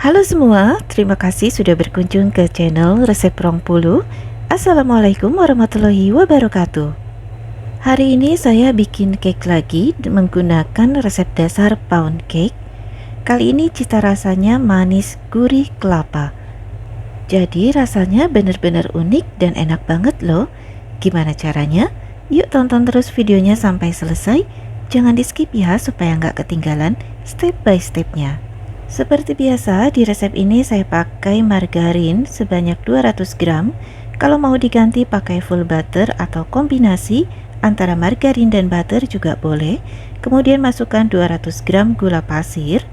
Halo semua, terima kasih sudah berkunjung ke channel Resep Rong Puluh. Assalamualaikum warahmatullahi wabarakatuh. Hari ini saya bikin cake lagi menggunakan resep dasar pound cake. Kali ini cita rasanya manis gurih kelapa. Jadi rasanya benar-benar unik dan enak banget loh. Gimana caranya? Yuk tonton terus videonya sampai selesai. Jangan di skip ya supaya nggak ketinggalan step by stepnya. Seperti biasa, di resep ini saya pakai margarin sebanyak 200 gram. Kalau mau diganti pakai full butter atau kombinasi antara margarin dan butter juga boleh. Kemudian masukkan 200 gram gula pasir.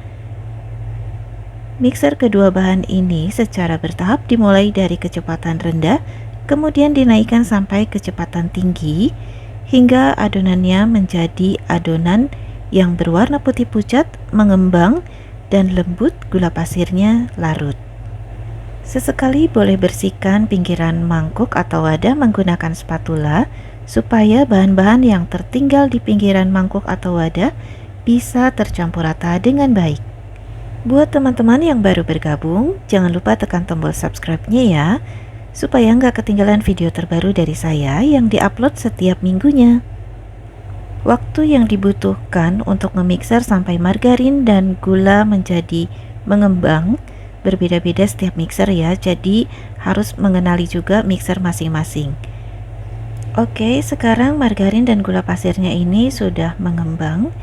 Mixer kedua bahan ini secara bertahap dimulai dari kecepatan rendah, kemudian dinaikkan sampai kecepatan tinggi hingga adonannya menjadi adonan yang berwarna putih pucat, mengembang, dan lembut. Gula pasirnya larut. Sesekali boleh bersihkan pinggiran mangkuk atau wadah menggunakan spatula supaya bahan-bahan yang tertinggal di pinggiran mangkuk atau wadah bisa tercampur rata dengan baik. Buat teman-teman yang baru bergabung, jangan lupa tekan tombol subscribe-nya ya, supaya nggak ketinggalan video terbaru dari saya yang diupload setiap minggunya. Waktu yang dibutuhkan untuk memixer sampai margarin dan gula menjadi mengembang berbeda-beda setiap mixer ya, jadi harus mengenali juga mixer masing-masing. Oke, sekarang margarin dan gula pasirnya ini sudah mengembang.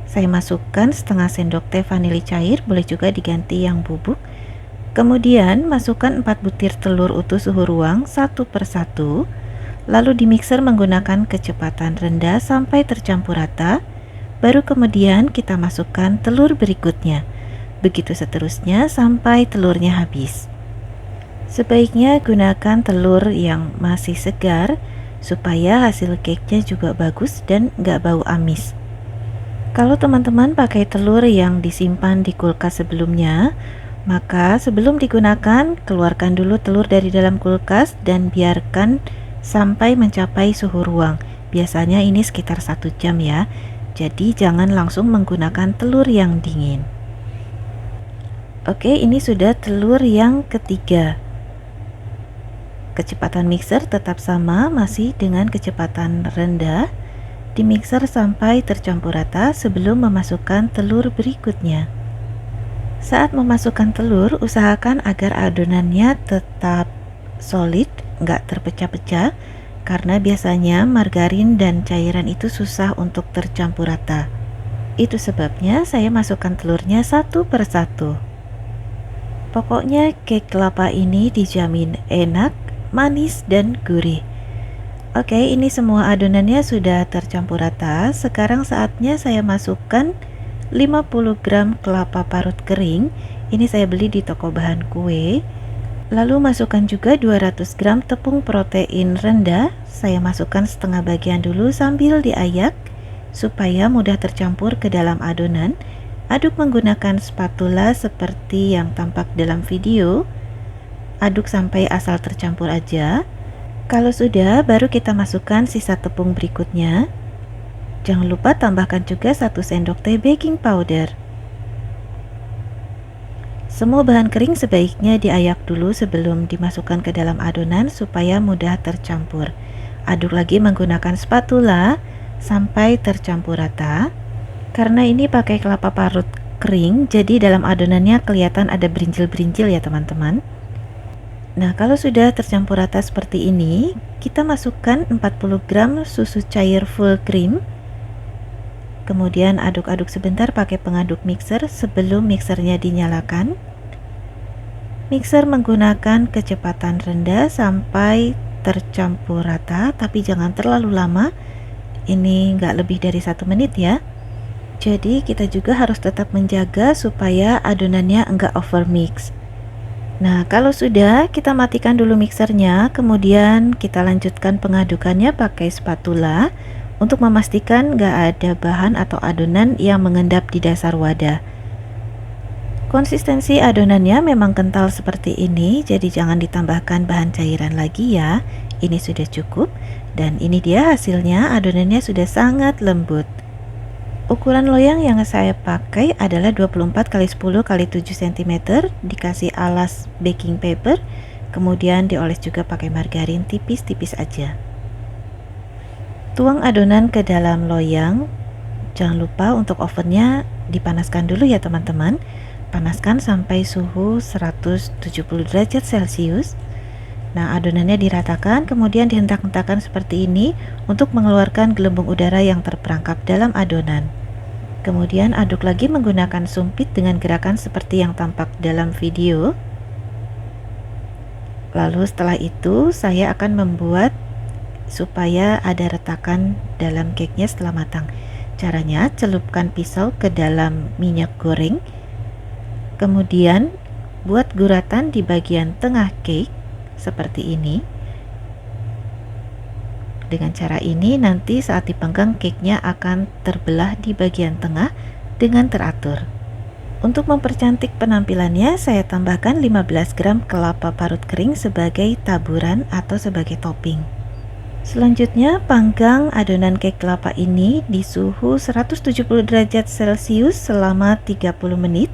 Saya masukkan setengah sendok teh vanili cair, boleh juga diganti yang bubuk. Kemudian masukkan 4 butir telur utuh suhu ruang satu persatu. Lalu dimixer menggunakan kecepatan rendah sampai tercampur rata. Baru kemudian kita masukkan telur berikutnya. Begitu seterusnya sampai telurnya habis. Sebaiknya gunakan telur yang masih segar supaya hasil cake-nya juga bagus dan nggak bau amis. Kalau teman-teman pakai telur yang disimpan di kulkas sebelumnya, maka sebelum digunakan, keluarkan dulu telur dari dalam kulkas dan biarkan sampai mencapai suhu ruang. Biasanya ini sekitar 1 jam ya. Jadi jangan langsung menggunakan telur yang dingin. Oke, ini sudah telur yang ketiga. Kecepatan mixer tetap sama, masih dengan kecepatan rendah. Dimixer sampai tercampur rata sebelum memasukkan telur berikutnya. Saat memasukkan telur, usahakan agar adonannya tetap solid, nggak terpecah-pecah, karena biasanya margarin dan cairan itu susah untuk tercampur rata. Itu sebabnya saya masukkan telurnya satu persatu. Pokoknya cake kelapa ini dijamin enak, manis, dan gurih. Oke, ini semua adonannya sudah tercampur rata. Sekarang saatnya saya masukkan 50 gram kelapa parut kering. Ini saya beli di toko bahan kue. Lalu masukkan juga 200 gram tepung protein rendah. Saya masukkan setengah bagian dulu sambil diayak supaya mudah tercampur ke dalam adonan. Aduk menggunakan spatula seperti yang tampak dalam video. Aduk sampai asal tercampur aja. Kalau sudah, baru kita masukkan sisa tepung berikutnya. Jangan lupa tambahkan juga 1 sendok teh baking powder. Semua bahan kering sebaiknya diayak dulu sebelum dimasukkan ke dalam adonan supaya mudah tercampur. Aduk lagi menggunakan spatula sampai tercampur rata. Karena ini pakai kelapa parut kering, jadi dalam adonannya kelihatan ada berinjil-berinjil ya teman-teman. Nah, kalau sudah tercampur rata seperti ini, kita masukkan 40 gram susu cair full cream. Kemudian aduk-aduk sebentar pakai pengaduk mixer sebelum mixernya dinyalakan. Mixer menggunakan kecepatan rendah sampai tercampur rata, tapi jangan terlalu lama. Ini nggak lebih dari 1 menit ya. Jadi kita juga harus tetap menjaga supaya adonannya enggak overmix. Nah, kalau sudah, kita matikan dulu mixernya, kemudian kita lanjutkan pengadukannya pakai spatula untuk memastikan nggak ada bahan atau adonan yang mengendap di dasar wadah. Konsistensi adonannya memang kental seperti ini, jadi jangan ditambahkan bahan cairan lagi ya. Ini sudah cukup, dan ini dia hasilnya, adonannya sudah sangat lembut. Ukuran loyang yang saya pakai adalah 24 x 10 x 7 cm, dikasih alas baking paper, kemudian dioles juga pakai margarin tipis-tipis aja. Tuang adonan ke dalam loyang. Jangan lupa untuk ovennya dipanaskan dulu ya teman-teman. Panaskan sampai suhu 170 derajat Celcius. Nah, adonannya diratakan, kemudian dihentak-hentakan seperti ini untuk mengeluarkan gelembung udara yang terperangkap dalam adonan. Kemudian aduk lagi menggunakan sumpit dengan gerakan seperti yang tampak dalam video. Lalu setelah itu saya akan membuat supaya ada retakan dalam cake-nya setelah matang. Caranya, celupkan pisau ke dalam minyak goreng, kemudian buat guratan di bagian tengah cake seperti ini. Dengan cara ini nanti saat dipanggang cake-nya akan terbelah di bagian tengah dengan teratur. Untuk mempercantik penampilannya, saya tambahkan 15 gram kelapa parut kering sebagai taburan atau sebagai topping. Selanjutnya, panggang adonan cake kelapa ini di suhu 170 derajat Celcius selama 30 menit.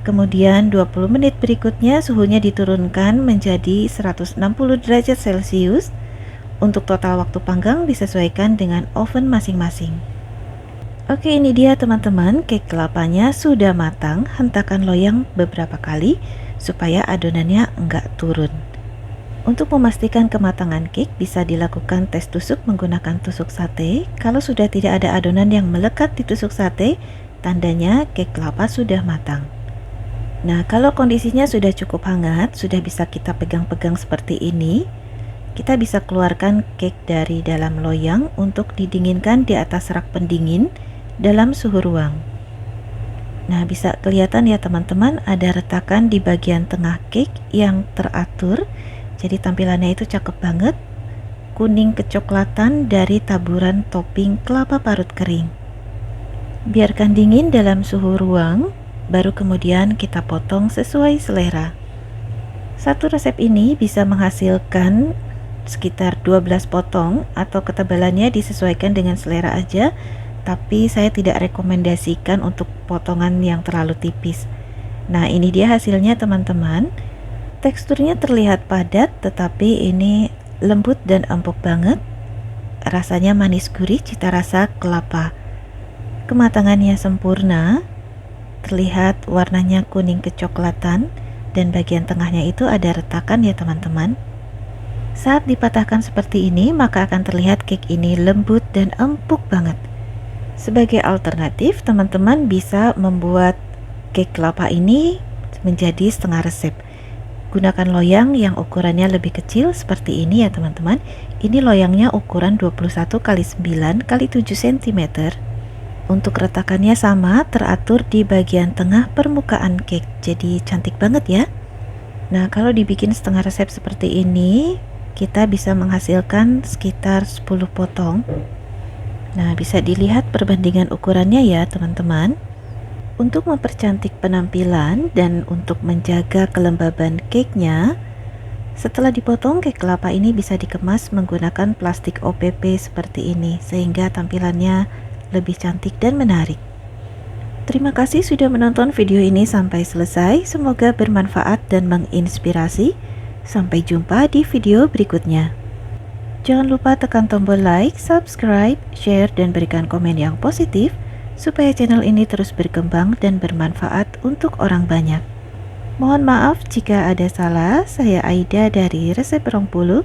Kemudian 20 menit berikutnya suhunya diturunkan menjadi 160 derajat Celcius. Untuk total waktu panggang disesuaikan dengan oven masing-masing. Oke, ini dia teman-teman, cake kelapanya sudah matang. Hentakan loyang beberapa kali supaya adonannya enggak turun. Untuk memastikan kematangan cake bisa dilakukan tes tusuk menggunakan tusuk sate. Kalau sudah tidak ada adonan yang melekat di tusuk sate, tandanya cake kelapa sudah matang. Nah, kalau kondisinya sudah cukup hangat, sudah bisa kita pegang-pegang seperti ini, kita bisa keluarkan cake dari dalam loyang untuk didinginkan di atas rak pendingin dalam suhu ruang. Nah, bisa kelihatan ya teman-teman, ada retakan di bagian tengah cake yang teratur. Jadi tampilannya itu cakep banget, kuning kecoklatan dari taburan topping kelapa parut kering. Biarkan dingin dalam suhu ruang, baru kemudian kita potong sesuai selera. Satu resep ini bisa menghasilkan sekitar 12 potong atau ketebalannya disesuaikan dengan selera aja, tapi saya tidak rekomendasikan untuk potongan yang terlalu tipis. Nah, ini dia hasilnya teman-teman. Teksturnya terlihat padat, tetapi ini lembut dan empuk banget. Rasanya manis gurih, cita rasa kelapa. Kematangannya sempurna, terlihat warnanya kuning kecoklatan, dan bagian tengahnya itu ada retakan ya teman-teman. Saat dipatahkan seperti ini, maka akan terlihat cake ini lembut dan empuk banget. Sebagai alternatif, teman-teman bisa membuat cake kelapa ini menjadi setengah resep. Gunakan loyang yang ukurannya lebih kecil seperti ini ya teman-teman. Ini loyangnya ukuran 21 x 9 x 7 cm. Untuk retakannya sama, teratur di bagian tengah permukaan cake. Jadi cantik banget ya. Nah, kalau dibikin setengah resep seperti ini, kita bisa menghasilkan sekitar 10 potong. Nah, bisa dilihat perbandingan ukurannya ya teman-teman. Untuk mempercantik penampilan dan untuk menjaga kelembaban cake-nya, setelah dipotong, cake kelapa ini bisa dikemas menggunakan plastik OPP seperti ini, sehingga tampilannya lebih cantik dan menarik. Terima kasih sudah menonton video ini sampai selesai. Semoga bermanfaat dan menginspirasi. Sampai jumpa di video berikutnya. Jangan lupa tekan tombol like, subscribe, share, dan berikan komen yang positif supaya channel ini terus berkembang dan bermanfaat untuk orang banyak. Mohon maaf jika ada salah. Saya Aida dari Resep Rongpulu.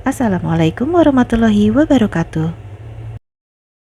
Assalamualaikum warahmatullahi wabarakatuh.